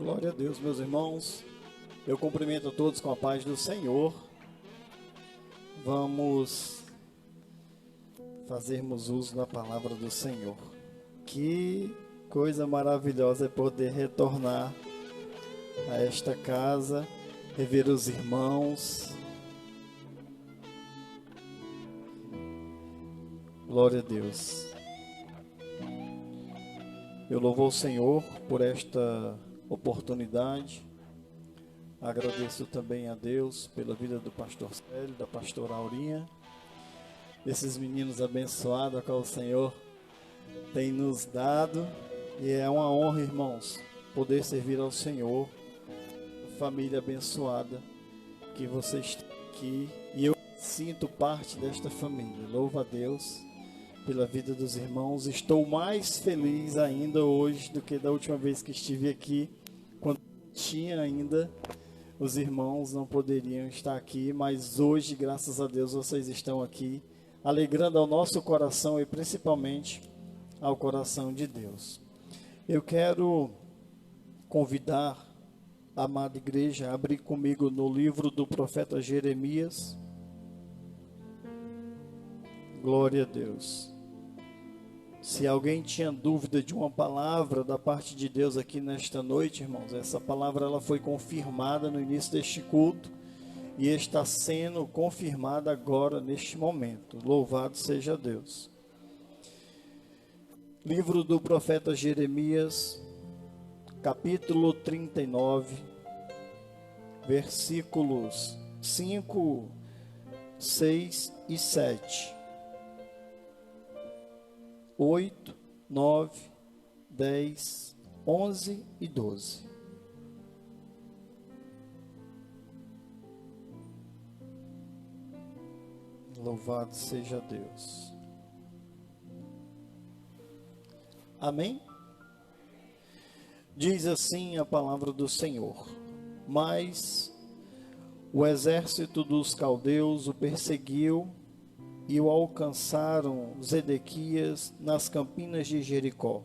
Glória a Deus, meus irmãos. Eu cumprimento a todos com a paz do Senhor. Vamos fazermos uso da palavra do Senhor. Que coisa maravilhosa é poder retornar a esta casa, rever os irmãos. Glória a Deus. Eu louvo o Senhor por esta oportunidade. Agradeço também a Deus pela vida do pastor Célio, da pastora Aurinha, esses meninos abençoados a qual o Senhor tem nos dado. E é uma honra, irmãos, poder servir ao Senhor. Família abençoada que vocês estão aqui, e eu sinto parte desta família. Louvo a Deus pela vida dos irmãos. Estou mais feliz ainda hoje do que da última vez que estive aqui, quando tinha ainda os irmãos, não poderiam estar aqui, mas hoje, graças a Deus, vocês estão aqui, alegrando ao nosso coração e principalmente ao coração de Deus. Eu quero convidar a amada igreja a abrir comigo no livro do profeta Jeremias. Glória a Deus. Se alguém tinha dúvida de uma palavra da parte de Deus aqui nesta noite, irmãos, essa palavra ela foi confirmada no início deste culto e está sendo confirmada agora neste momento. Louvado seja Deus. Livro do profeta Jeremias, capítulo 39, versículos 5, 6 e 7. 8, 9, 10, 11 e 12. Louvado seja Deus. Amém? Diz assim a palavra do Senhor: Mas o exército dos caldeus o perseguiu e o alcançaram Zedequias nas campinas de Jericó,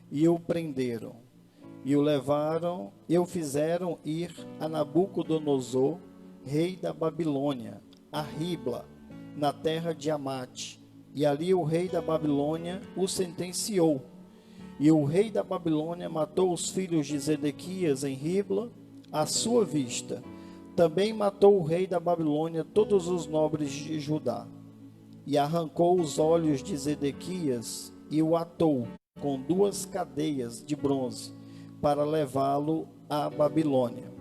e o prenderam, e o levaram, e o fizeram ir a Nabucodonosor, rei da Babilônia, a Ribla, na terra de Amate, e ali o rei da Babilônia o sentenciou. E o rei da Babilônia matou os filhos de Zedequias em Ribla, à sua vista. Também matou o rei da Babilônia todos os nobres de Judá. E arrancou os olhos de Zedequias e o atou com 2 cadeias de bronze para levá-lo à Babilônia.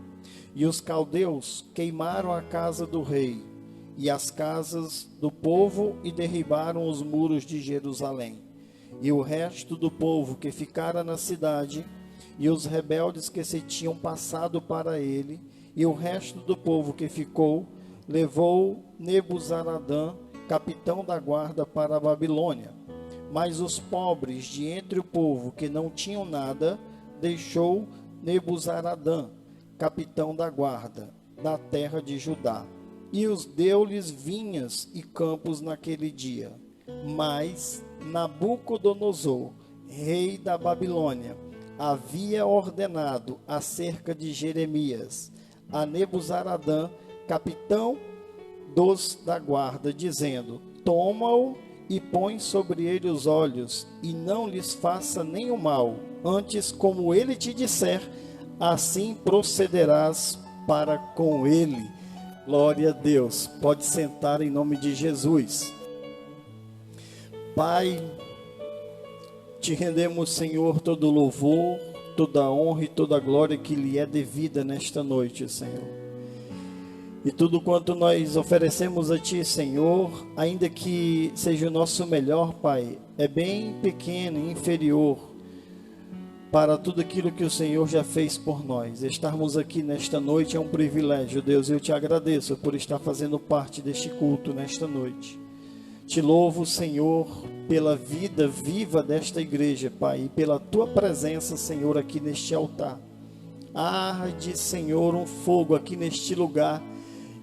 E os caldeus queimaram a casa do rei e as casas do povo e derribaram os muros de Jerusalém. E o resto do povo que ficara na cidade e os rebeldes que se tinham passado para ele e o resto do povo que ficou levou Nebuzaradã, capitão da guarda, para a Babilônia. Mas os pobres de entre o povo que não tinham nada, deixou Nebuzaradã, capitão da guarda, da terra de Judá, e os deu-lhes vinhas e campos naquele dia. Mas Nabucodonosor, rei da Babilônia, havia ordenado acerca de Jeremias a Nebuzaradã, capitão da guarda, dizendo: Toma-o e põe sobre ele os olhos, e não lhes faça nenhum mal. Antes, como ele te disser, assim procederás para com ele. Glória a Deus. Pode sentar em nome de Jesus. Pai, te rendemos, Senhor, todo louvor, toda honra e toda glória que lhe é devida nesta noite, Senhor. E tudo quanto nós oferecemos a Ti, Senhor, ainda que seja o nosso melhor, Pai, é bem pequeno e inferior para tudo aquilo que o Senhor já fez por nós. Estarmos aqui nesta noite é um privilégio, Deus. Eu te agradeço por estar fazendo parte deste culto nesta noite. Te louvo, Senhor, pela vida viva desta igreja, Pai, e pela Tua presença, Senhor, aqui neste altar. Arde, Senhor, um fogo aqui neste lugar.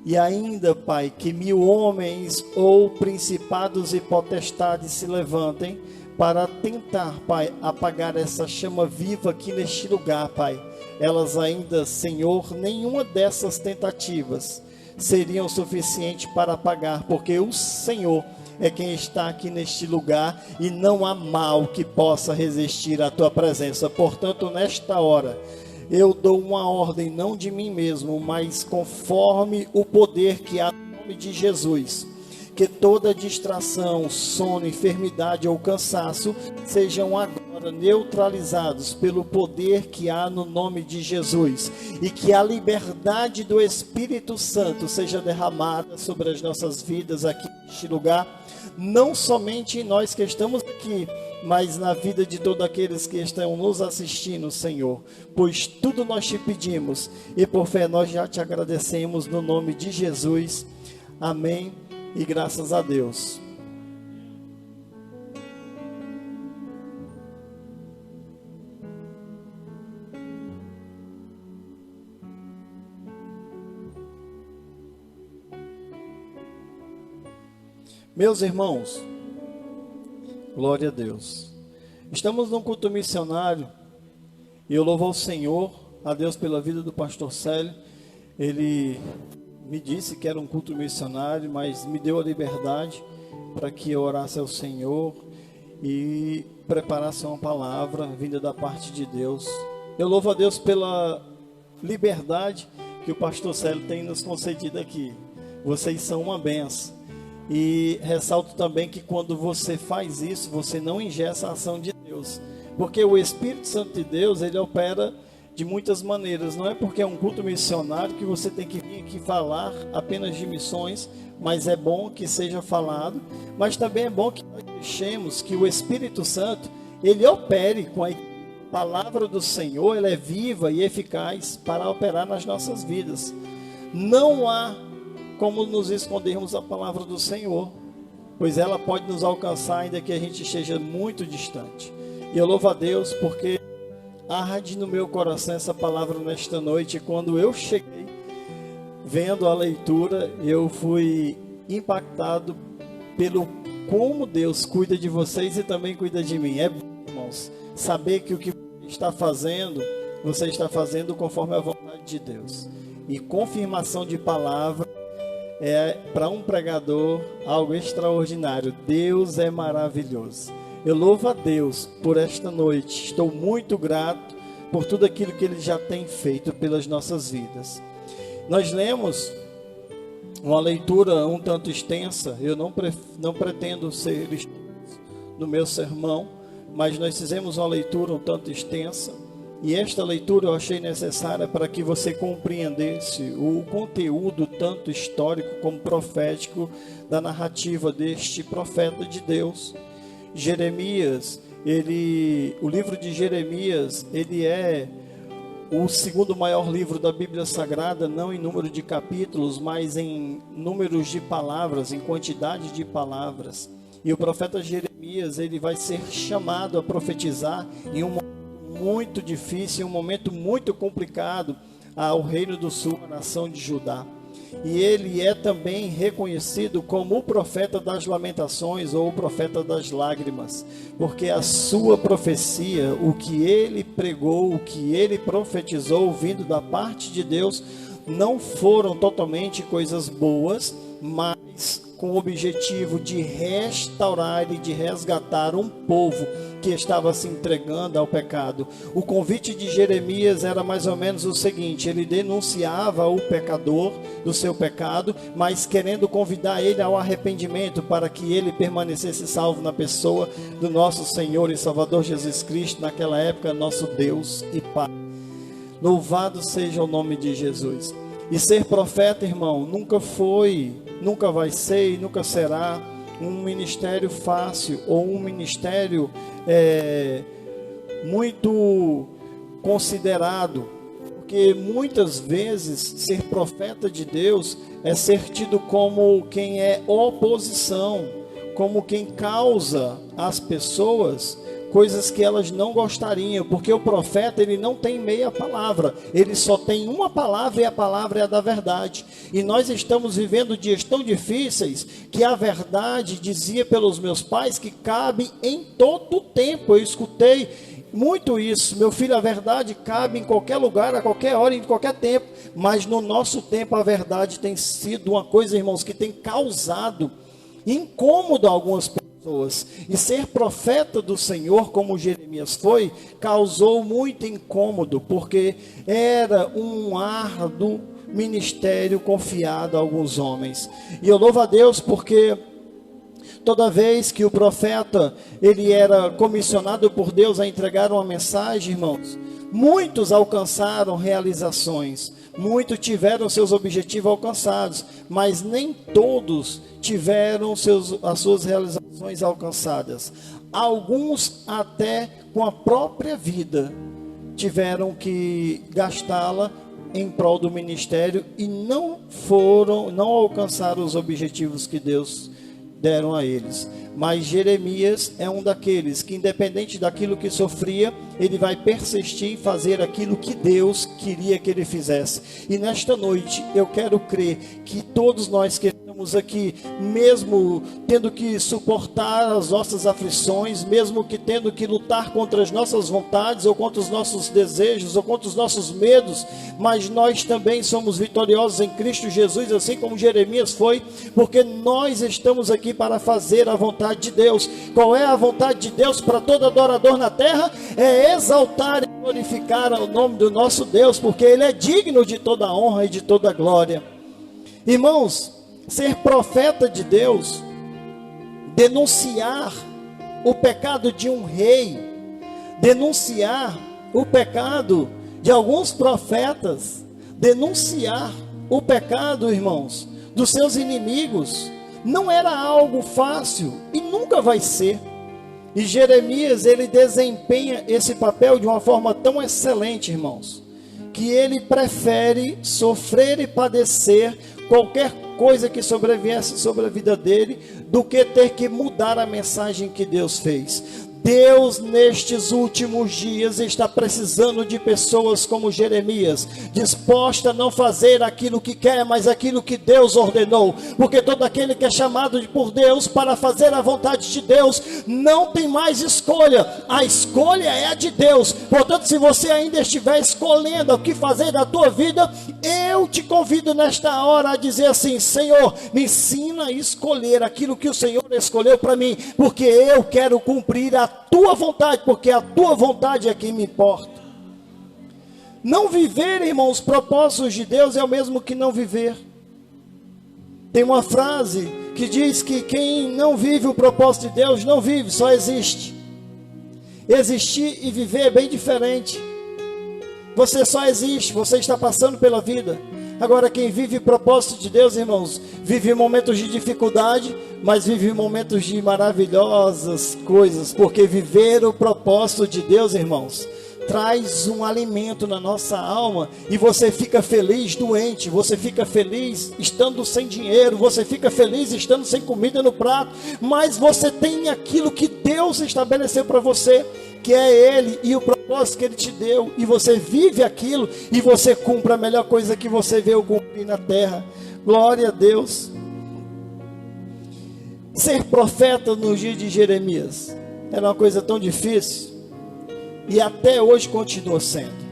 E ainda, Pai, que 1000 homens ou principados e potestades se levantem para tentar, Pai, apagar essa chama viva aqui neste lugar, Pai. Elas ainda, Senhor, nenhuma dessas tentativas seriam suficientes para apagar, porque o Senhor é quem está aqui neste lugar e não há mal que possa resistir à tua presença. Portanto, nesta hora, eu dou uma ordem, não de mim mesmo, mas conforme o poder que há no nome de Jesus. Que toda distração, sono, enfermidade ou cansaço sejam agora neutralizados pelo poder que há no nome de Jesus. E que a liberdade do Espírito Santo seja derramada sobre as nossas vidas aqui neste lugar. Não somente em nós que estamos aqui, mas na vida de todos aqueles que estão nos assistindo, Senhor. Pois tudo nós te pedimos e por fé nós já te agradecemos no nome de Jesus. Amém. E graças a Deus. Meus irmãos, glória a Deus. Estamos num culto missionário e eu louvo ao Senhor, a Deus pela vida do pastor Célio. Ele me disse que era um culto missionário, mas me deu a liberdade para que eu orasse ao Senhor e preparasse uma palavra vinda da parte de Deus. Eu louvo a Deus pela liberdade que o pastor Célio tem nos concedido aqui. Vocês são uma benção. E ressalto também que quando você faz isso, você não engessa a ação de Deus. Porque o Espírito Santo de Deus, ele opera de muitas maneiras. Não é porque é um culto missionário que você tem que vir aqui falar apenas de missões, mas é bom que seja falado, mas também é bom que nós deixemos que o Espírito Santo, ele opere com a palavra do Senhor. Ela é viva e eficaz para operar nas nossas vidas. Não há como nos escondermos a palavra do Senhor, pois ela pode nos alcançar ainda que a gente esteja muito distante. E eu louvo a Deus porque arde no meu coração essa palavra nesta noite. Quando eu cheguei, vendo a leitura, eu fui impactado pelo como Deus cuida de vocês e também cuida de mim. É bom, irmãos, saber que o que você está fazendo conforme a vontade de Deus. E confirmação de palavra é para um pregador algo extraordinário. Deus é maravilhoso. Eu louvo a Deus por esta noite. Estou muito grato por tudo aquilo que Ele já tem feito pelas nossas vidas. Nós lemos uma leitura um tanto extensa. Eu não pretendo ser no meu sermão, mas nós fizemos uma leitura um tanto extensa. E esta leitura eu achei necessária para que você compreendesse o conteúdo tanto histórico como profético da narrativa deste profeta de Deus. Jeremias, o livro de Jeremias, ele é o segundo maior livro da Bíblia Sagrada, não em número de capítulos, mas em números de palavras, em quantidade de palavras. E o profeta Jeremias, ele vai ser chamado a profetizar em um momento muito difícil, um momento muito complicado ao reino do sul, a nação de Judá. E ele é também reconhecido como o profeta das lamentações ou o profeta das lágrimas, porque a sua profecia, o que ele pregou, o que ele profetizou vindo da parte de Deus, não foram totalmente coisas boas, mas com o objetivo de restaurar e de resgatar um povo que estava se entregando ao pecado. O convite de Jeremias era mais ou menos o seguinte: ele denunciava o pecador do seu pecado, mas querendo convidar ele ao arrependimento para que ele permanecesse salvo na pessoa do nosso Senhor e Salvador Jesus Cristo, naquela época nosso Deus e Pai. Louvado seja o nome de Jesus. E ser profeta, irmão, nunca foi, nunca vai ser e nunca será um ministério fácil ou um ministério muito considerado, porque muitas vezes ser profeta de Deus é ser tido como quem é oposição, como quem causa às pessoas coisas que elas não gostariam, porque o profeta, ele não tem meia palavra, ele só tem uma palavra, e a palavra é a da verdade. E nós estamos vivendo dias tão difíceis que a verdade, dizia pelos meus pais, que cabe em todo o tempo. Eu escutei muito isso: meu filho, a verdade cabe em qualquer lugar, a qualquer hora, em qualquer tempo. Mas no nosso tempo a verdade tem sido uma coisa, irmãos, que tem causado incômodo a algumas pessoas. E ser profeta do Senhor, como Jeremias foi, causou muito incômodo, porque era um árduo ministério confiado a alguns homens. E eu louvo a Deus porque toda vez que o profeta, ele era comissionado por Deus a entregar uma mensagem, irmãos, muitos alcançaram realizações, muitos tiveram seus objetivos alcançados, mas nem todos tiveram as suas realizações alcançadas. Alguns até com a própria vida tiveram que gastá-la em prol do ministério e não alcançaram os objetivos que Deus deram a eles. Mas Jeremias é um daqueles que, independente daquilo que sofria, ele vai persistir em fazer aquilo que Deus queria que ele fizesse. E nesta noite eu quero crer que todos nós que estamos aqui, mesmo tendo que suportar as nossas aflições, mesmo que tendo que lutar contra as nossas vontades, ou contra os nossos desejos, ou contra os nossos medos, mas nós também somos vitoriosos em Cristo Jesus, assim como Jeremias foi, porque nós estamos aqui para fazer a vontade de Deus. Qual é a vontade de Deus para todo adorador na terra? É exaltar e glorificar o nome do nosso Deus, porque Ele é digno de toda a honra e de toda a glória. Irmãos, ser profeta de Deus, denunciar o pecado de um rei, denunciar o pecado de alguns profetas, denunciar o pecado, irmãos, dos seus inimigos, não era algo fácil e nunca vai ser. E Jeremias, ele desempenha esse papel de uma forma tão excelente, irmãos, que ele prefere sofrer e padecer qualquer coisa que sobreviesse sobre a vida dele, do que ter que mudar a mensagem que Deus fez. Deus, nestes últimos dias, está precisando de pessoas como Jeremias, disposta a não fazer aquilo que quer, mas aquilo que Deus ordenou, porque todo aquele que é chamado por Deus para fazer a vontade de Deus, não tem mais escolha, a escolha é a de Deus. Portanto, se você ainda estiver escolhendo o que fazer na tua vida, eu te convido nesta hora a dizer assim: Senhor, me ensina a escolher aquilo que o Senhor escolheu para mim, porque eu quero cumprir a tua vontade, porque a tua vontade é que me importa. Não viver, irmãos, os propósitos de Deus é o mesmo que não viver. Tem uma frase que diz que quem não vive o propósito de Deus não vive, só existe. Existir e viver é bem diferente. Você só existe, você está passando pela vida. Agora, quem vive o propósito de Deus, irmãos, vive momentos de dificuldade, mas vive momentos de maravilhosas coisas, porque viver o propósito de Deus, irmãos, traz um alimento na nossa alma, e você fica feliz doente, você fica feliz estando sem dinheiro, você fica feliz estando sem comida no prato, mas você tem aquilo que Deus estabeleceu para você, que é Ele e o propósito que Ele te deu, e você vive aquilo, e você cumpre a melhor coisa que você veio cumprir na terra. Glória a Deus. Ser profeta nos dias de Jeremias era uma coisa tão difícil, e até hoje continua sendo.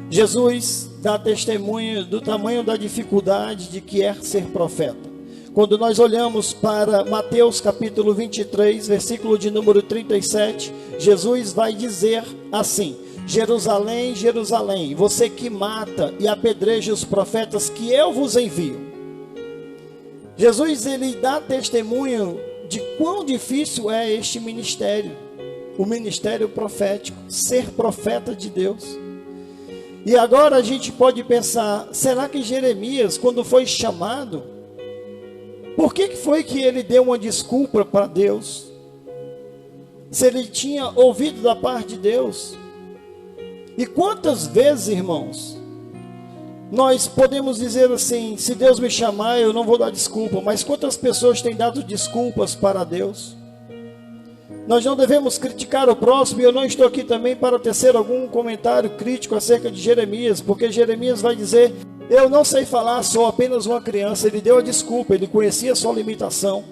Jesus dá testemunho do tamanho da dificuldade de que é ser profeta. Quando nós olhamos para Mateus capítulo 23, versículo de número 37, Jesus vai dizer assim: Jerusalém, Jerusalém, você que mata e apedreja os profetas que eu vos envio. Jesus, ele dá testemunho de quão difícil é este ministério, o ministério profético, ser profeta de Deus. E agora a gente pode pensar, será que Jeremias, quando foi chamado, por que foi que ele deu uma desculpa para Deus? Se ele tinha ouvido da parte de Deus. E quantas vezes, irmãos, nós podemos dizer assim: se Deus me chamar, eu não vou dar desculpa. Mas quantas pessoas têm dado desculpas para Deus? Nós não devemos criticar o próximo, e eu não estou aqui também para tecer algum comentário crítico acerca de Jeremias, porque Jeremias vai dizer: eu não sei falar, sou apenas uma criança. Ele deu a desculpa, ele conhecia a sua limitação.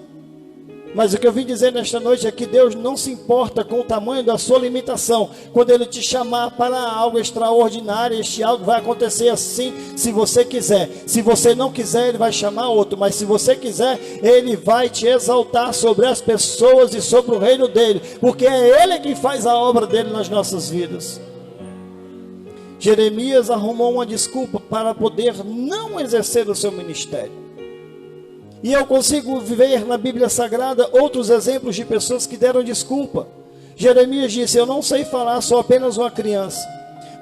Mas o que eu vim dizer nesta noite é que Deus não se importa com o tamanho da sua limitação. Quando Ele te chamar para algo extraordinário, este algo vai acontecer assim, se você quiser. Se você não quiser, Ele vai chamar outro. Mas se você quiser, Ele vai te exaltar sobre as pessoas e sobre o reino dEle. Porque é Ele quem faz a obra dEle nas nossas vidas. Jeremias arrumou uma desculpa para poder não exercer o seu ministério. E eu consigo ver na Bíblia Sagrada outros exemplos de pessoas que deram desculpa. Jeremias disse: eu não sei falar, sou apenas uma criança.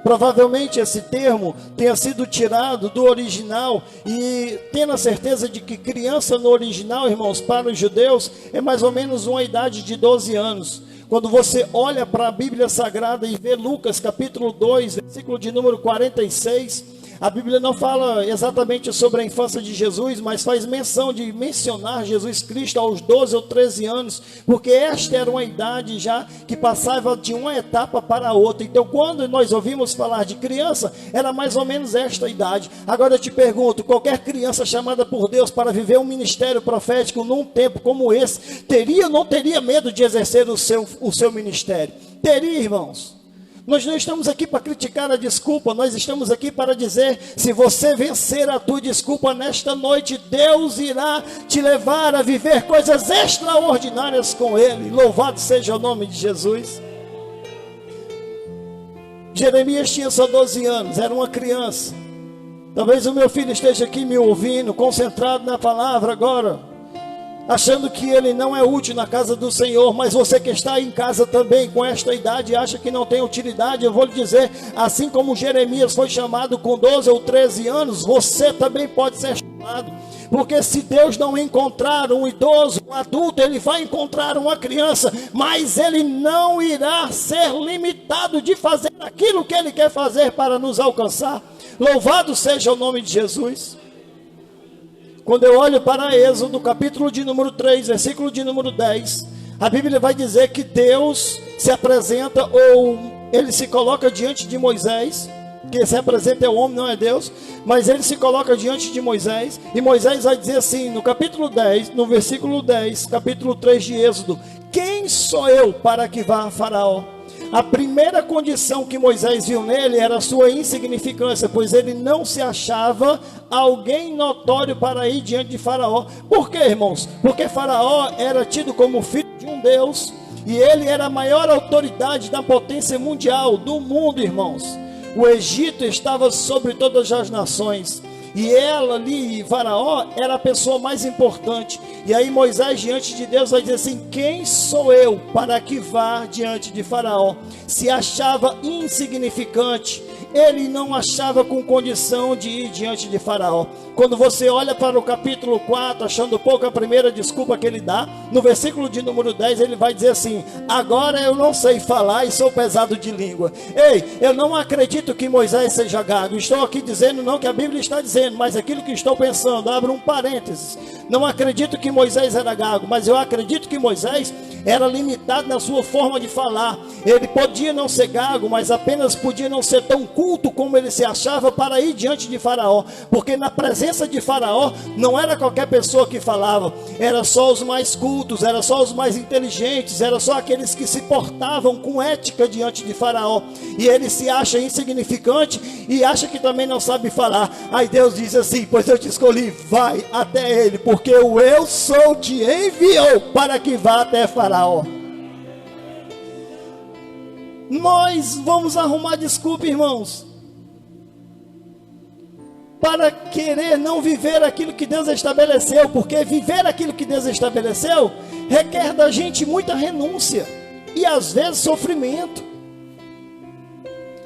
Provavelmente esse termo tenha sido tirado do original, e tendo a certeza de que criança no original, irmãos, para os judeus, é mais ou menos uma idade de 12 anos. Quando você olha para a Bíblia Sagrada e vê Lucas capítulo 2, versículo de número 46, a Bíblia não fala exatamente sobre a infância de Jesus, mas faz menção de mencionar Jesus Cristo aos 12 ou 13 anos, porque esta era uma idade já que passava de uma etapa para outra. Então, quando nós ouvimos falar de criança, era mais ou menos esta idade. Agora eu te pergunto: qualquer criança chamada por Deus para viver um ministério profético num tempo como esse, teria ou não teria medo de exercer o seu ministério? Teria, irmãos. Nós não estamos aqui para criticar a desculpa, nós estamos aqui para dizer: se você vencer a tua desculpa nesta noite, Deus irá te levar a viver coisas extraordinárias com Ele. Louvado seja o nome de Jesus. Jeremias tinha só 12 anos, era uma criança. Talvez o meu filho esteja aqui me ouvindo, concentrado na palavra agora, achando que ele não é útil na casa do Senhor. Mas você que está em casa também com esta idade e acha que não tem utilidade, eu vou lhe dizer: assim como Jeremias foi chamado com 12 ou 13 anos, você também pode ser chamado. Porque se Deus não encontrar um idoso, um adulto, Ele vai encontrar uma criança, mas Ele não irá ser limitado de fazer aquilo que Ele quer fazer para nos alcançar. Louvado seja o nome de Jesus. Quando eu olho para Êxodo, capítulo de número 3, versículo de número 10, a Bíblia vai dizer que Deus se apresenta, ou Ele se coloca diante de Moisés. Quem se apresenta é o homem, não é Deus, mas Ele se coloca diante de Moisés, e Moisés vai dizer assim, no capítulo 10, no versículo 10, capítulo 3 de Êxodo: quem sou eu para que vá a Faraó? A primeira condição que Moisés viu nele era a sua insignificância, pois ele não se achava alguém notório para ir diante de Faraó. Por quê, irmãos? Porque Faraó era tido como filho de um Deus, e ele era a maior autoridade da potência mundial, do mundo, irmãos. O Egito estava sobre todas as nações, e ela ali, Faraó, era a pessoa mais importante. E aí Moisés diante de Deus vai dizer assim: quem sou eu para que vá diante de Faraó? Se achava insignificante, ele não achava com condição de ir diante de Faraó. Quando você olha para o capítulo 4, achando pouco a primeira desculpa que ele dá, no versículo de número 10, ele vai dizer assim: agora eu não sei falar e sou pesado de língua. Ei, eu não acredito que Moisés seja gago. Estou aqui dizendo não que a Bíblia está dizendo, mas aquilo que estou pensando. Abro um parênteses. Não acredito que Moisés era gago, mas eu acredito que Moisés era limitado na sua forma de falar. Ele podia não ser gago, mas apenas podia não ser tão culto como ele se achava para ir diante de Faraó, porque na presença de Faraó não era qualquer pessoa que falava, era só os mais cultos, era só os mais inteligentes, era só aqueles que se portavam com ética diante de Faraó. E ele se acha insignificante e acha que também não sabe falar. Aí Deus diz assim: pois eu te escolhi, vai até ele, porque o eu sou te enviou para que vá até Faraó. Nós vamos arrumar desculpa, irmãos, para querer não viver aquilo que Deus estabeleceu, porque viver aquilo que Deus estabeleceu requer da gente muita renúncia e às vezes sofrimento.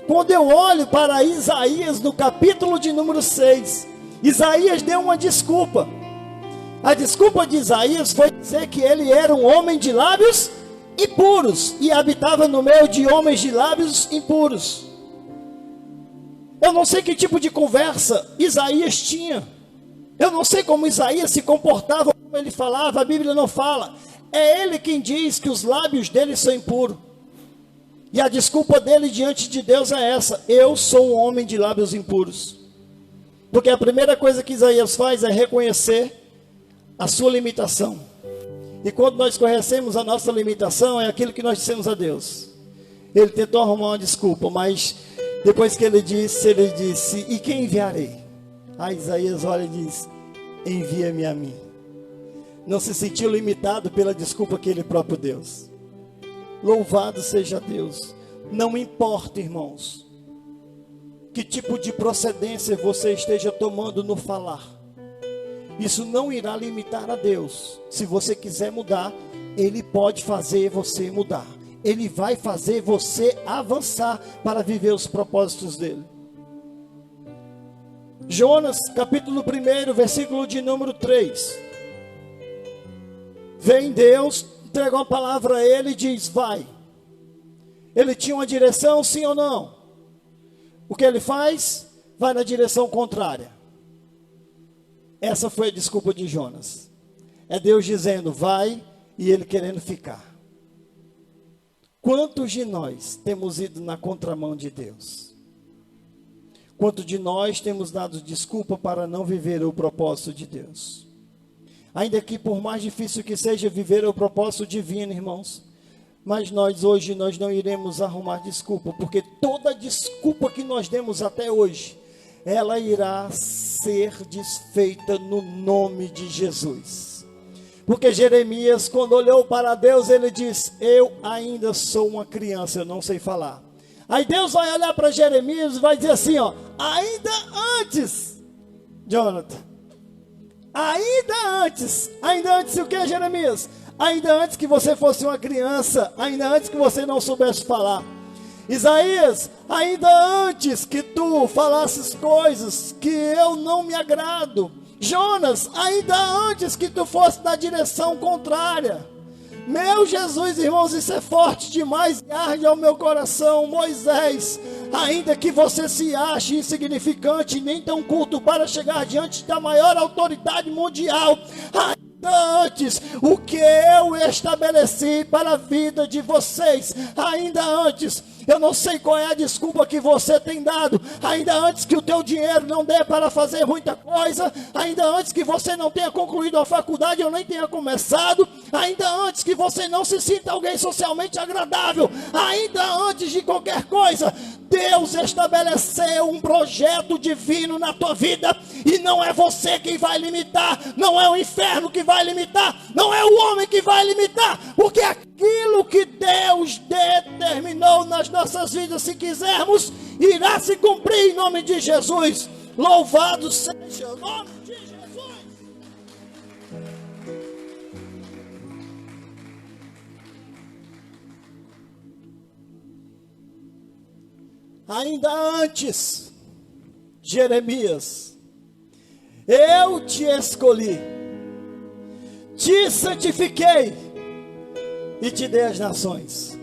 Quando eu olho para Isaías no capítulo de número 6, Isaías deu uma desculpa. A desculpa de Isaías foi dizer que ele era um homem de lábios impuros e habitava no meio de homens de lábios impuros. Eu não sei que tipo de conversa Isaías tinha. Eu não sei como Isaías se comportava, como ele falava. A Bíblia não fala. É ele quem diz que os lábios dele são impuros. E a desculpa dele diante de Deus é essa: eu sou um homem de lábios impuros. Porque a primeira coisa que Isaías faz é reconhecer a sua limitação. E quando nós conhecemos a nossa limitação, é aquilo que nós dissemos a Deus. Ele tentou arrumar uma desculpa, mas depois que ele disse, e quem enviarei? Aí Isaías olha e diz, envia-me a mim. Não se sentiu limitado pela desculpa que ele próprio deu. Louvado seja Deus. Não importa, irmãos, que tipo de procedência você esteja tomando no falar. Isso não irá limitar a Deus. Se você quiser mudar, Ele pode fazer você mudar. Ele vai fazer você avançar para viver os propósitos dele. Jonas, capítulo 1, versículo de número 3. Vem Deus, entregou a palavra a ele e diz, vai. Ele tinha uma direção, sim ou não? O que ele faz? Vai na direção contrária. Essa foi a desculpa de Jonas. É Deus dizendo, vai, e ele querendo ficar. Quantos de nós temos ido na contramão de Deus? Quantos de nós temos dado desculpa para não viver o propósito de Deus? Ainda que por mais difícil que seja viver o propósito divino, irmãos, mas hoje nós não iremos arrumar desculpa, porque toda desculpa que nós demos até hoje, ela irá ser desfeita no nome de Jesus. Porque Jeremias, quando olhou para Deus, ele diz, eu ainda sou uma criança, eu não sei falar. Aí Deus vai olhar para Jeremias e vai dizer assim, ó, ainda antes, Jonathan, ainda antes o que, Jeremias? Ainda antes que você fosse uma criança, ainda antes que você não soubesse falar. Isaías, ainda antes que tu falasses coisas que eu não me agrado. Jonas, ainda antes que tu fosse na direção contrária. Meu Jesus, irmãos, isso é forte demais e arde ao meu coração. Moisés, ainda que você se ache insignificante e nem tão culto para chegar diante da maior autoridade mundial, ainda antes, o que eu estabeleci para a vida de vocês, ainda antes, eu não sei qual é a desculpa que você tem dado, ainda antes que o teu dinheiro não dê para fazer muita coisa, ainda antes que você não tenha concluído a faculdade ou nem tenha começado, ainda antes que você não se sinta alguém socialmente agradável, ainda antes de qualquer coisa, Deus estabeleceu um projeto divino na tua vida, e não é você quem vai limitar, não é o inferno que vai limitar, não é o homem que vai limitar, porque aquilo que Deus determinou nas nossas vidas, se quisermos, irá se cumprir em nome de Jesus. Louvado seja o nome de Jesus. Ainda antes, Jeremias, eu te escolhi, te santifiquei e te dei as nações.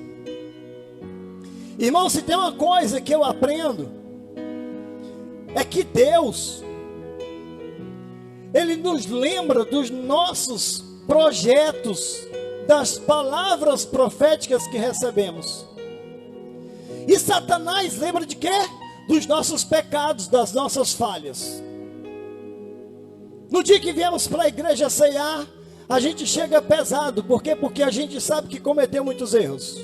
Irmão, se tem uma coisa que eu aprendo, é que Deus, Ele nos lembra dos nossos projetos, das palavras proféticas que recebemos. E Satanás lembra de quê? Dos nossos pecados, das nossas falhas. No dia que viemos para a igreja ceiar, a gente chega pesado. Por quê? Porque a gente sabe que cometeu muitos erros.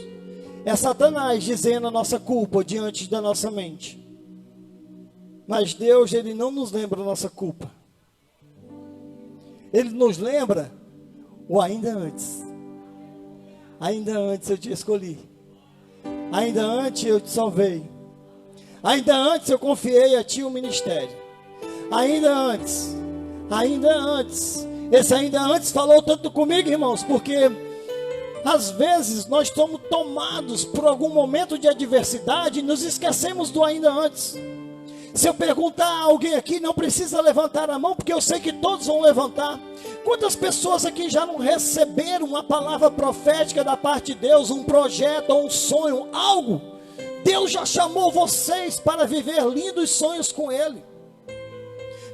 É Satanás dizendo a nossa culpa diante da nossa mente. Mas Deus, Ele não nos lembra a nossa culpa. Ele nos lembra o ainda antes. Ainda antes eu te escolhi. Ainda antes eu te salvei. Ainda antes eu confiei a ti o ministério. Ainda antes. Esse ainda antes falou tanto comigo, irmãos, porque às vezes nós somos tomados por algum momento de adversidade e nos esquecemos do ainda antes. Se eu perguntar a alguém aqui, não precisa levantar a mão, porque eu sei que todos vão levantar. Quantas pessoas aqui já não receberam uma palavra profética da parte de Deus, um projeto, um sonho, algo? Deus já chamou vocês para viver lindos sonhos com Ele.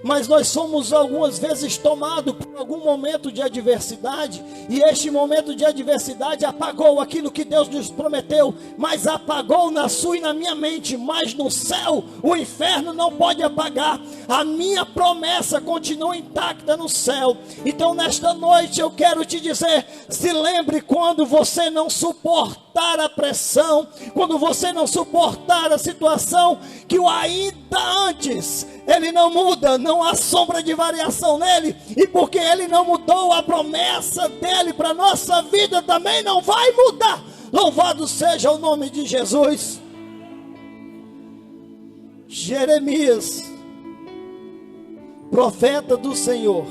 Mas nós somos algumas vezes tomados por algum momento de adversidade, e este momento de adversidade apagou aquilo que Deus nos prometeu, mas apagou na sua e na minha mente. Mas no céu o inferno não pode apagar, a minha promessa continua intacta no céu. Então nesta noite eu quero te dizer, se lembre, quando você não suportar a pressão, quando você não suportar a situação, que o ainda antes, ele não muda, não há sombra de variação nele, e porque ele não mudou, a promessa dele para a nossa vida também não vai mudar. Louvado seja o nome de Jesus. Jeremias, profeta do Senhor,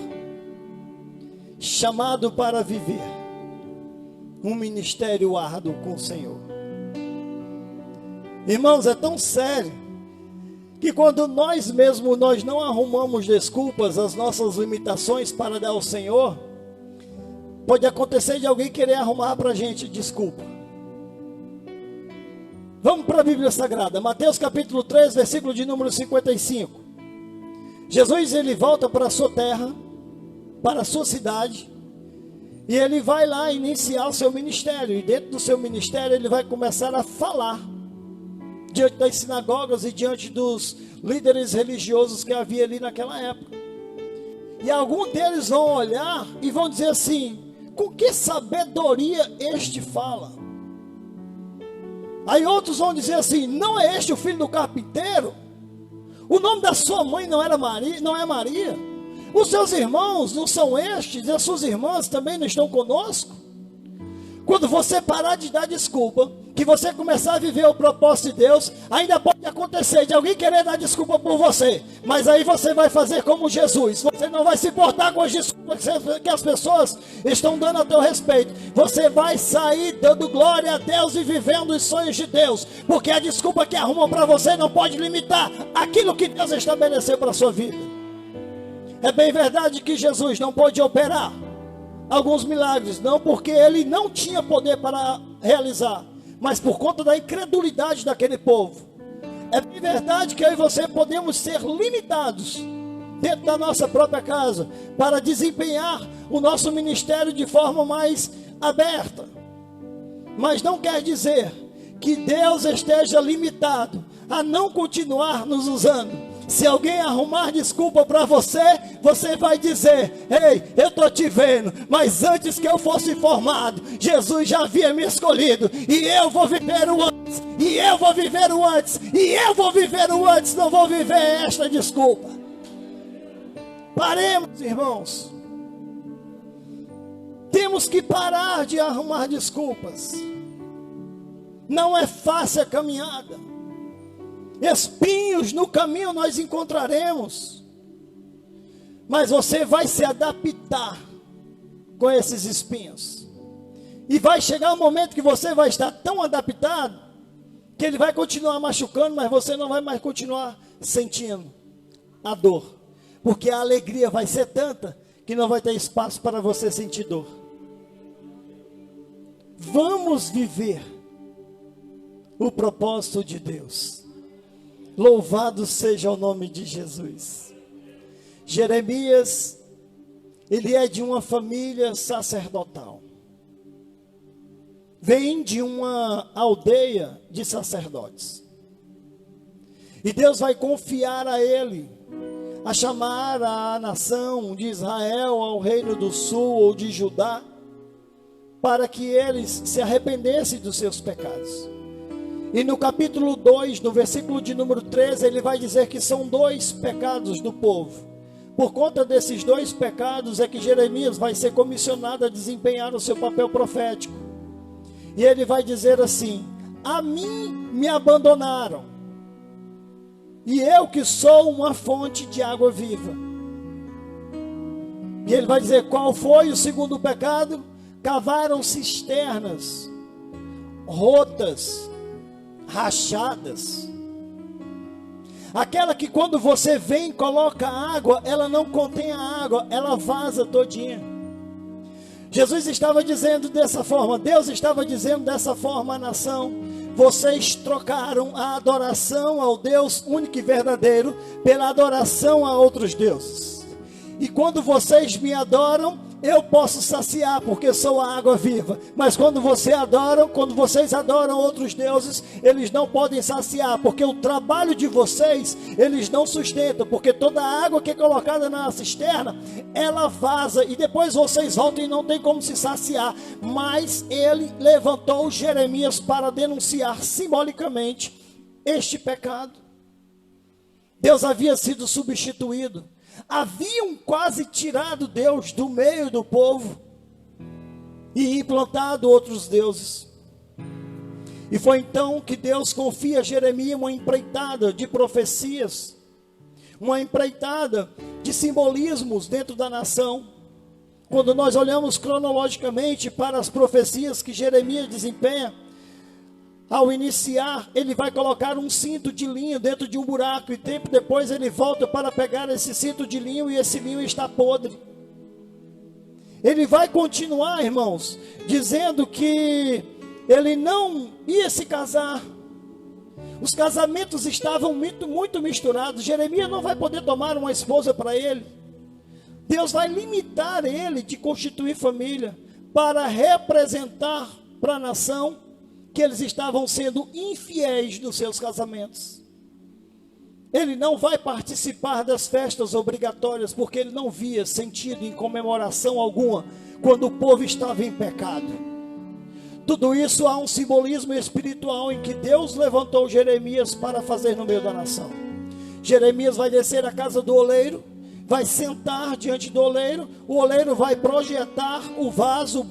chamado para viver um ministério árduo com o Senhor. Irmãos, é tão sério que quando nós mesmos não arrumamos desculpas às nossas limitações para dar ao Senhor, pode acontecer de alguém querer arrumar para a gente desculpa. Vamos para a Bíblia Sagrada, Mateus capítulo 3, versículo de número 55. Jesus, ele volta para a sua terra, para a sua cidade, e ele vai lá iniciar o seu ministério, e dentro do seu ministério ele vai começar a falar diante das sinagogas e diante dos líderes religiosos que havia ali naquela época. E alguns deles vão olhar e vão dizer assim: com que sabedoria este fala? Aí outros vão dizer assim: não é este o filho do carpinteiro? O nome da sua mãe não era Maria, não é Maria? Os seus irmãos não são estes? E as suas irmãs também não estão conosco? Quando você parar de dar desculpa, que você começar a viver o propósito de Deus, ainda pode acontecer de alguém querer dar desculpa por você, mas aí você vai fazer como Jesus. Você não vai se importar com as desculpas que as pessoas estão dando a teu respeito. Você vai sair dando glória a Deus e vivendo os sonhos de Deus, porque a desculpa que arrumam para você não pode limitar aquilo que Deus estabeleceu para a sua vida. É bem verdade que Jesus não pôde operar alguns milagres, não porque ele não tinha poder para realizar, mas por conta da incredulidade daquele povo. É bem verdade que eu e você podemos ser limitados dentro da nossa própria casa para desempenhar o nosso ministério de forma mais aberta, mas não quer dizer que Deus esteja limitado a não continuar nos usando. Se alguém arrumar desculpa para você, você vai dizer: ei, eu estou te vendo, mas antes que eu fosse formado, Jesus já havia me escolhido, e eu vou viver o antes, e eu vou viver o antes, e eu vou viver o antes, não vou viver esta desculpa. Paremos, irmãos. Temos que parar de arrumar desculpas. Não é fácil a caminhada. Espinhos no caminho nós encontraremos, mas você vai se adaptar com esses espinhos, e vai chegar um momento que você vai estar tão adaptado, que ele vai continuar machucando, mas você não vai mais continuar sentindo a dor, porque a alegria vai ser tanta, que não vai ter espaço para você sentir dor. Vamos viver o propósito de Deus. Louvado seja o nome de Jesus. Jeremias, ele é de uma família sacerdotal. Vem de uma aldeia de sacerdotes. E Deus vai confiar a ele a chamar a nação de Israel ao reino do sul ou de Judá, para que eles se arrependessem dos seus pecados. E no capítulo 2, no versículo de número 13, ele vai dizer que são 2 pecados do povo. Por conta desses 2 pecados é que Jeremias vai ser comissionado a desempenhar o seu papel profético. E ele vai dizer assim: a mim me abandonaram, e eu que sou uma fonte de água viva. E ele vai dizer qual foi o segundo pecado: cavaram cisternas rotas, rachadas. Aquela que quando você vem e coloca água, ela não contém a água, ela vaza todinha. Jesus estava dizendo dessa forma, Deus estava dizendo dessa forma à nação: vocês trocaram a adoração ao Deus único e verdadeiro pela adoração a outros deuses. E quando vocês me adoram, eu posso saciar, porque sou a água viva. Mas quando vocês adoram outros deuses, eles não podem saciar, porque o trabalho de vocês, eles não sustentam, porque toda a água que é colocada na cisterna, ela vaza, e depois vocês voltam e não tem como se saciar. Mas ele levantou Jeremias para denunciar simbolicamente este pecado. Deus havia sido substituído. Haviam quase tirado Deus do meio do povo e implantado outros deuses. E foi então que Deus confia a Jeremias uma empreitada de profecias, uma empreitada de simbolismos dentro da nação. Quando nós olhamos cronologicamente para as profecias que Jeremias desempenha, ao iniciar, ele vai colocar um cinto de linho dentro de um buraco, e tempo depois ele volta para pegar esse cinto de linho, e esse linho está podre. Ele vai continuar, irmãos, dizendo que ele não ia se casar. Os casamentos estavam muito misturados. Jeremias não vai poder tomar uma esposa para ele. Deus vai limitar ele de constituir família, para representar para a nação que eles estavam sendo infiéis nos seus casamentos. Ele não vai participar das festas obrigatórias, porque ele não via sentido em comemoração alguma, quando o povo estava em pecado. Tudo isso há um simbolismo espiritual em que Deus levantou Jeremias para fazer no meio da nação. Jeremias vai descer à casa do oleiro, vai sentar diante do oleiro, o oleiro vai projetar o vaso,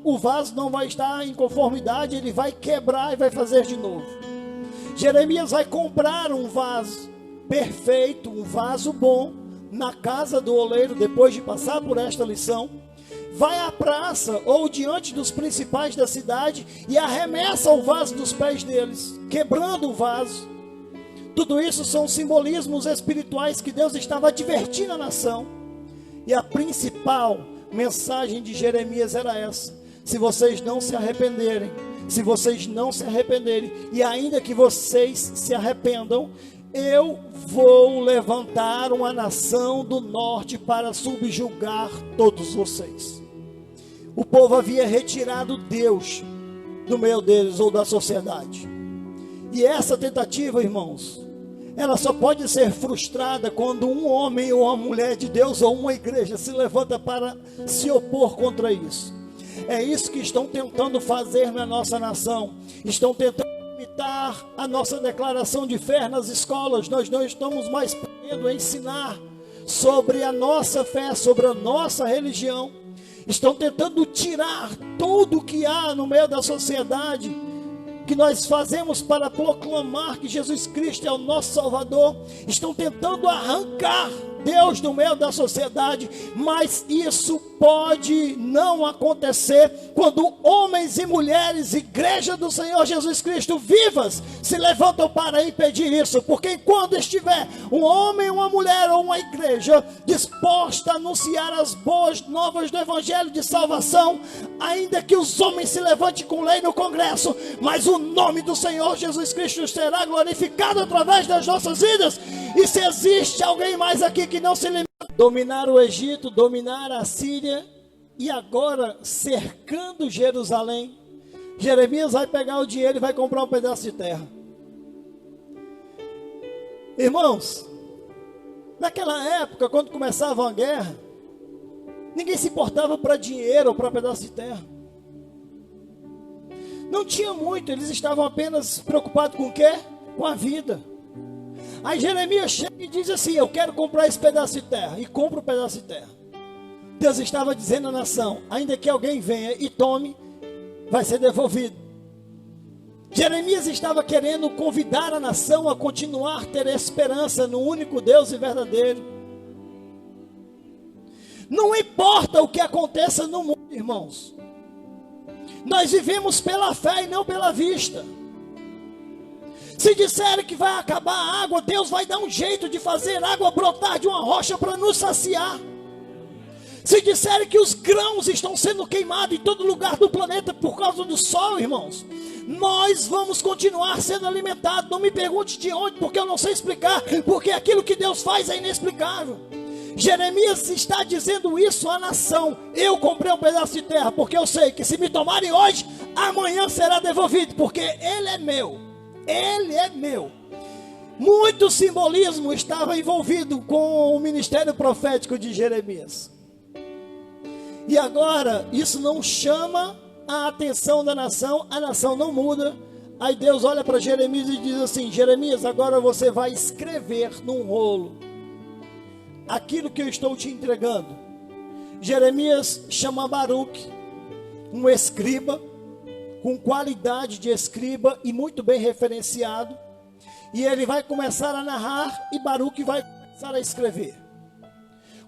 o vaso não vai estar em conformidade, ele vai quebrar e vai fazer de novo. Jeremias vai comprar um vaso perfeito, um vaso bom, na casa do oleiro, depois de passar por esta lição, vai à praça ou diante dos principais da cidade e arremessa o vaso dos pés deles, quebrando o vaso. Tudo isso são simbolismos espirituais que Deus estava advertindo a nação. E a principal mensagem de Jeremias era essa: se vocês não se arrependerem, e ainda que vocês se arrependam, eu vou levantar uma nação do norte para subjugar todos vocês. O povo havia retirado Deus do meio deles, ou da sociedade. E essa tentativa, irmãos, ela só pode ser frustrada quando um homem ou uma mulher de Deus ou uma igreja se levanta para se opor contra isso. É isso que estão tentando fazer na nossa nação. Estão tentando limitar a nossa declaração de fé nas escolas. Nós não estamos mais podendo ensinar sobre a nossa fé, sobre a nossa religião. Estão tentando tirar tudo que há no meio da sociedade, que nós fazemos para proclamar que Jesus Cristo é o nosso Salvador. Estão tentando arrancar Deus do meio da sociedade, mas isso pode não acontecer quando homens e mulheres, igreja do Senhor Jesus Cristo vivas, se levantam para impedir isso. Porque quando estiver um homem, uma mulher ou uma igreja disposta a anunciar as boas novas do Evangelho de salvação, ainda que os homens se levantem com lei no Congresso, mas o nome do Senhor Jesus Cristo será glorificado através das nossas vidas. E se existe alguém mais aqui que não se limita a dominar o Egito, dominar a Síria, e agora cercando Jerusalém, Jeremias vai pegar o dinheiro e vai comprar um pedaço de terra. Irmãos, naquela época, quando começava a guerra, ninguém se importava para dinheiro ou para pedaço de terra. Não tinha muito, eles estavam apenas preocupados com o quê? Com a vida. Aí Jeremias chega e diz assim: eu quero comprar esse pedaço de terra, e compra o pedaço de terra. Deus estava dizendo à nação: ainda que alguém venha e tome, vai ser devolvido. Jeremias estava querendo convidar a nação a continuar a ter esperança no único Deus e verdadeiro. Não importa o que aconteça no mundo, irmãos, nós vivemos pela fé e não pela vista. Se disserem que vai acabar a água, Deus vai dar um jeito de fazer água brotar de uma rocha para nos saciar. Se disserem que os grãos estão sendo queimados em todo lugar do planeta por causa do sol, irmãos, nós vamos continuar sendo alimentados. Não me pergunte de onde, porque eu não sei explicar, porque aquilo que Deus faz é inexplicável. Jeremias está dizendo isso à nação: eu comprei um pedaço de terra, porque eu sei que se me tomarem hoje, amanhã será devolvido, porque ele é meu, ele é meu. Muito simbolismo estava envolvido com o ministério profético de Jeremias. E agora, isso não chama a atenção da nação, a nação não muda. Aí Deus olha para Jeremias e diz assim: Jeremias, agora você vai escrever num rolo aquilo que eu estou te entregando. Jeremias chama Baruque, um escriba, com qualidade de escriba e muito bem referenciado, e ele vai começar a narrar e Baruque vai começar a escrever.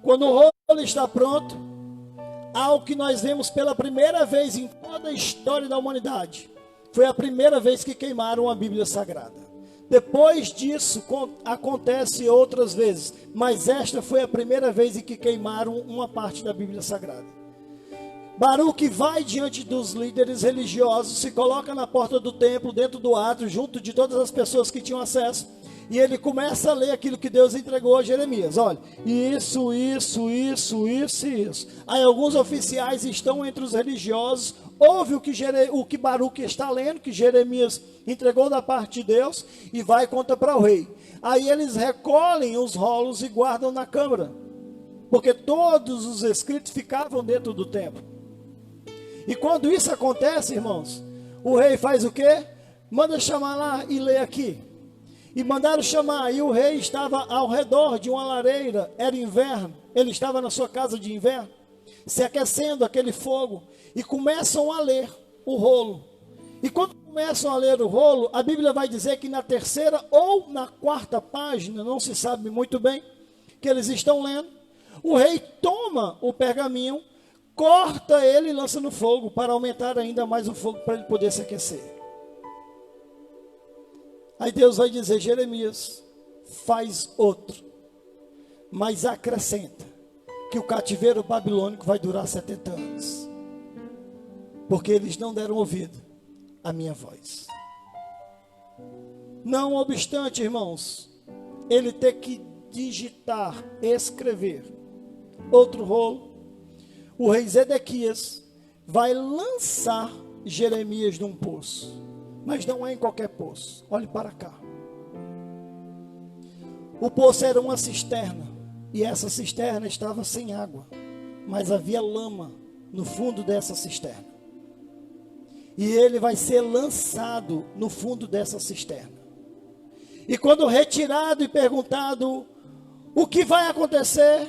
Quando o rolo está pronto, algo que nós vemos pela primeira vez em toda a história da humanidade, foi a primeira vez que queimaram a Bíblia Sagrada. Depois disso acontece outras vezes, mas esta foi a primeira vez em que queimaram uma parte da Bíblia Sagrada. Baruque vai diante dos líderes religiosos, se coloca na porta do templo, dentro do átrio, junto de todas as pessoas que tinham acesso, e ele começa a ler aquilo que Deus entregou a Jeremias. Olha, isso. Aí alguns oficiais estão entre os religiosos, ouve o que Baruque está lendo, que Jeremias entregou da parte de Deus, e vai e conta para o rei. Aí eles recolhem os rolos e guardam na câmara, porque todos os escritos ficavam dentro do templo. E quando isso acontece, irmãos, o rei faz o quê? Manda chamar lá e lê aqui. E mandaram chamar, e o rei estava ao redor de uma lareira, era inverno, ele estava na sua casa de inverno, se aquecendo aquele fogo, e começam a ler o rolo. E quando começam a ler o rolo, a Bíblia vai dizer que na terceira ou na quarta página, não se sabe muito bem, que eles estão lendo, o rei toma o pergaminho, corta ele e lança no fogo, para aumentar ainda mais o fogo, para ele poder se aquecer. Aí Deus vai dizer: Jeremias, faz outro, mas acrescenta que o cativeiro babilônico vai durar 70 anos, porque eles não deram ouvido à minha voz. Não obstante, irmãos, ele ter que digitar, escrever outro rolo, o rei Zedequias vai lançar Jeremias num poço. Mas não é em qualquer poço. Olhe para cá. O poço era uma cisterna, e essa cisterna estava sem água, mas havia lama no fundo dessa cisterna. E ele vai ser lançado no fundo dessa cisterna. E quando retirado e perguntado o que vai acontecer,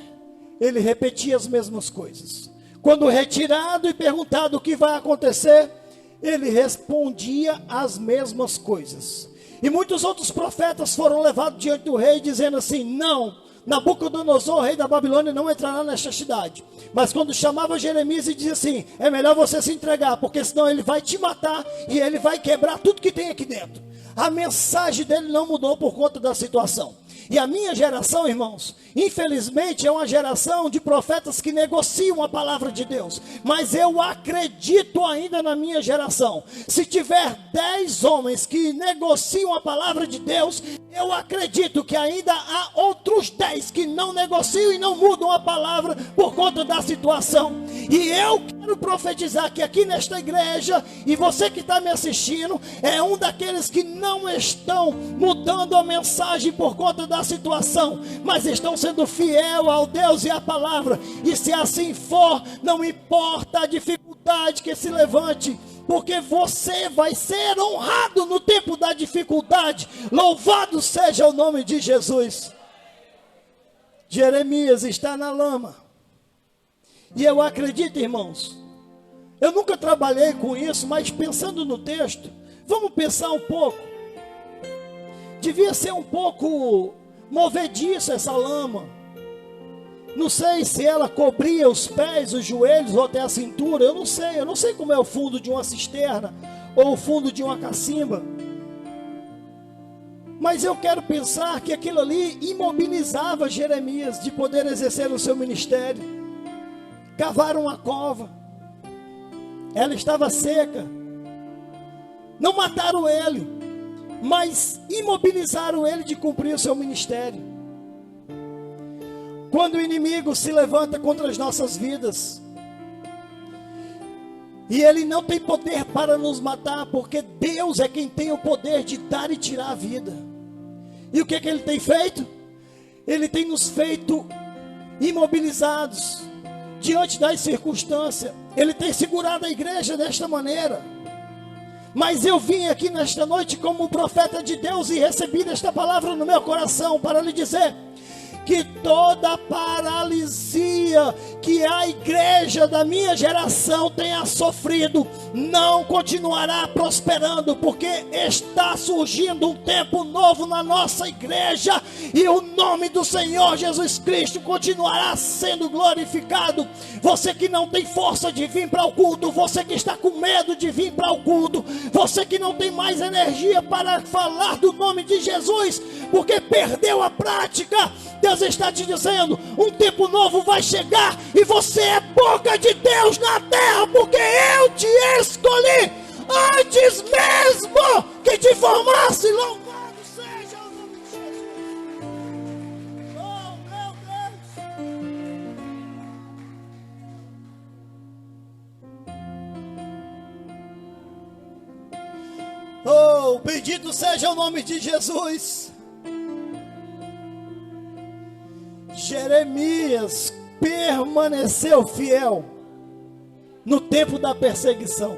ele repetia as mesmas coisas. Quando retirado e perguntado o que vai acontecer, ele respondia as mesmas coisas. E muitos outros profetas foram levados diante do rei, dizendo assim: não, Nabucodonosor, rei da Babilônia, não entrará nesta cidade. Mas quando chamava Jeremias e dizia assim: é melhor você se entregar, porque senão ele vai te matar e ele vai quebrar tudo que tem aqui dentro. A mensagem dele não mudou por conta da situação. E a minha geração, irmãos, infelizmente é uma geração de profetas que negociam a palavra de Deus. Mas eu acredito ainda na minha geração. Se tiver 10 homens que negociam a palavra de Deus, eu acredito que ainda há outros 10 que não negociam e não mudam a palavra por conta da situação. E eu quero profetizar que aqui nesta igreja, e você que está me assistindo, é um daqueles que não estão mudando a mensagem por conta da situação, mas estão sendo fiel ao Deus e à palavra. E se assim for, não importa a dificuldade que se levante, porque você vai ser honrado no tempo da dificuldade. Louvado seja o nome de Jesus. Jeremias está na lama. E eu acredito, irmãos, eu nunca trabalhei com isso, mas pensando no texto, vamos pensar um pouco. Devia ser um pouco movediça essa lama. Não sei se ela cobria os pés, os joelhos ou até a cintura. Eu não sei como é o fundo de uma cisterna ou o fundo de uma cacimba. Mas eu quero pensar que aquilo ali imobilizava Jeremias de poder exercer o seu ministério. cavaram uma cova, ela estava seca, não mataram ele, mas imobilizaram ele de cumprir o seu ministério. Quando o inimigo se levanta contra as nossas vidas, e ele não tem poder para nos matar, porque Deus é quem tem o poder de dar e tirar a vida. E o que ele tem feito? Ele tem nos feito imobilizados diante das circunstâncias. Ele tem segurado a igreja desta maneira. Mas eu vim aqui nesta noite como profeta de Deus e recebi esta palavra no meu coração para lhe dizer que toda paralisia que a igreja da minha geração tenha sofrido não continuará prosperando, porque está surgindo um tempo novo na nossa igreja e o nome do Senhor Jesus Cristo continuará sendo glorificado. Você que não tem força de vir para o culto, você que está com medo de vir para o culto, você que não tem mais energia para falar do nome de Jesus, porque perdeu a prática, Deus está te dizendo, um tempo novo vai chegar e você é boca de Deus na terra, porque eu te escolhi antes mesmo que te formasse. Louvado seja o nome de Jesus. Oh, meu Deus. Oh, bendito seja o nome de Jesus. Jeremias permaneceu fiel no tempo da perseguição.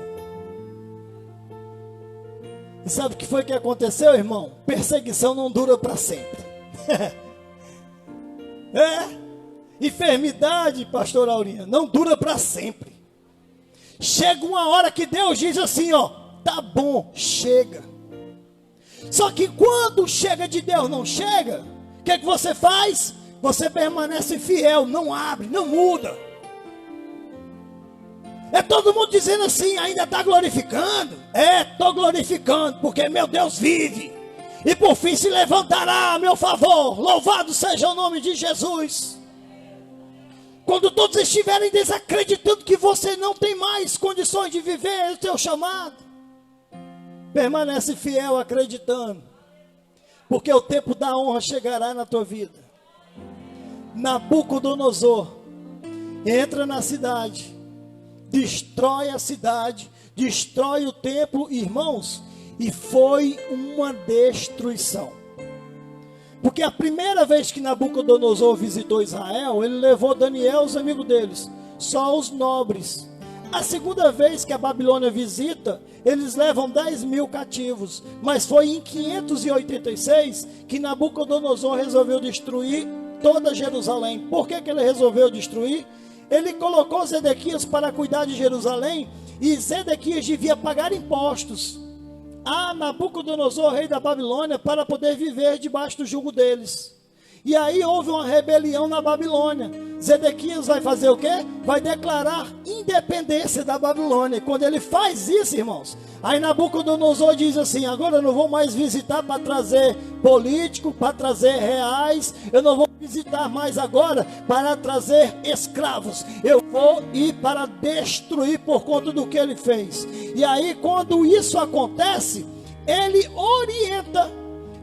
E sabe o que foi que aconteceu, irmão? Perseguição não dura para sempre. Enfermidade, pastor Aurinha, não dura para sempre. Chega uma hora que Deus diz assim, ó, tá bom, chega. Só que quando chega de Deus não chega, o que você faz? Você permanece fiel, não abre, não muda. É todo mundo dizendo assim, ainda está glorificando? Estou glorificando, porque meu Deus vive. E por fim se levantará a meu favor. Louvado seja o nome de Jesus. Quando todos estiverem desacreditando que você não tem mais condições de viver o teu chamado, permanece fiel acreditando, porque o tempo da honra chegará na tua vida. Nabucodonosor entra na cidade, destrói a cidade, destrói o templo, irmãos, e foi uma destruição. Porque a primeira vez que Nabucodonosor visitou Israel, ele levou Daniel, os amigos deles, só os nobres. A segunda vez que a Babilônia visita, eles levam 10.000 cativos. Mas foi em 586 que Nabucodonosor resolveu destruir toda Jerusalém. Por que ele resolveu destruir? Ele colocou Zedequias para cuidar de Jerusalém, e Zedequias devia pagar impostos a Nabucodonosor, rei da Babilônia, para poder viver debaixo do jugo deles. E aí houve uma rebelião na Babilônia. Zedequias vai fazer o quê? Vai declarar independência da Babilônia. E quando ele faz isso, irmãos, aí Nabucodonosor diz assim, agora eu não vou mais visitar para trazer político, para trazer reais, eu não vou visitar mais agora para trazer escravos, eu vou ir para destruir por conta do que ele fez. E aí quando isso acontece, ele orienta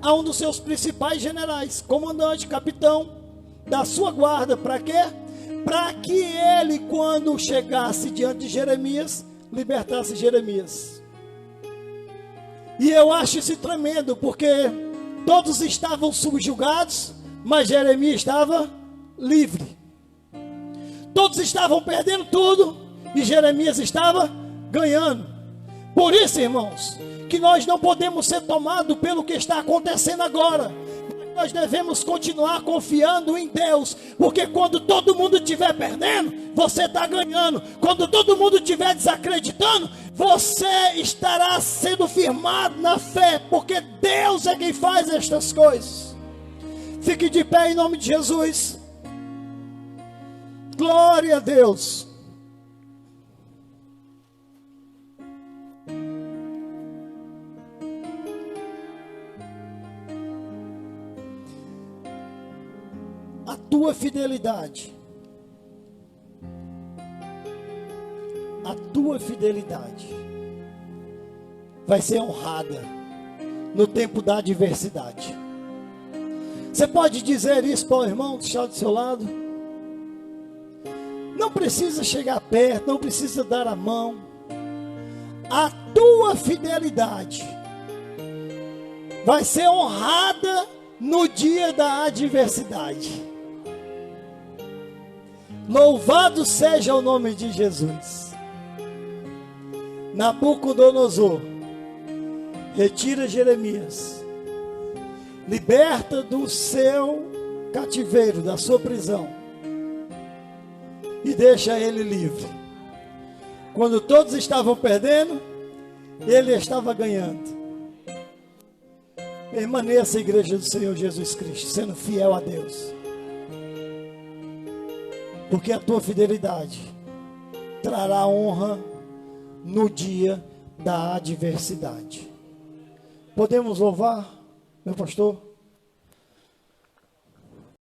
a um dos seus principais generais, comandante, capitão da sua guarda, para quê? Para que ele, quando chegasse diante de Jeremias, libertasse Jeremias. E eu acho isso tremendo, porque todos estavam subjugados, mas Jeremias estava livre. Todos estavam perdendo tudo, e Jeremias estava ganhando. Por isso, irmãos, que nós não podemos ser tomados pelo que está acontecendo agora. Nós devemos continuar confiando em Deus, porque quando todo mundo estiver perdendo, você está ganhando. Quando todo mundo estiver desacreditando, você estará sendo firmado na fé, porque Deus é quem faz estas coisas. Fique de pé em nome de Jesus. Glória a Deus. A tua fidelidade a tua fidelidade vai ser honrada no tempo da adversidade. Você pode dizer isso para o irmão que está do seu lado? Não precisa chegar perto, não precisa dar a mão. A tua fidelidade vai ser honrada no dia da adversidade. Louvado seja o nome de Jesus. Nabucodonosor retira Jeremias, liberta do seu cativeiro, da sua prisão, e deixa ele livre. Quando todos estavam perdendo, ele estava ganhando. Permaneça a igreja do Senhor Jesus Cristo, sendo fiel a Deus, porque a tua fidelidade trará honra no dia da adversidade. Podemos louvar, meu pastor?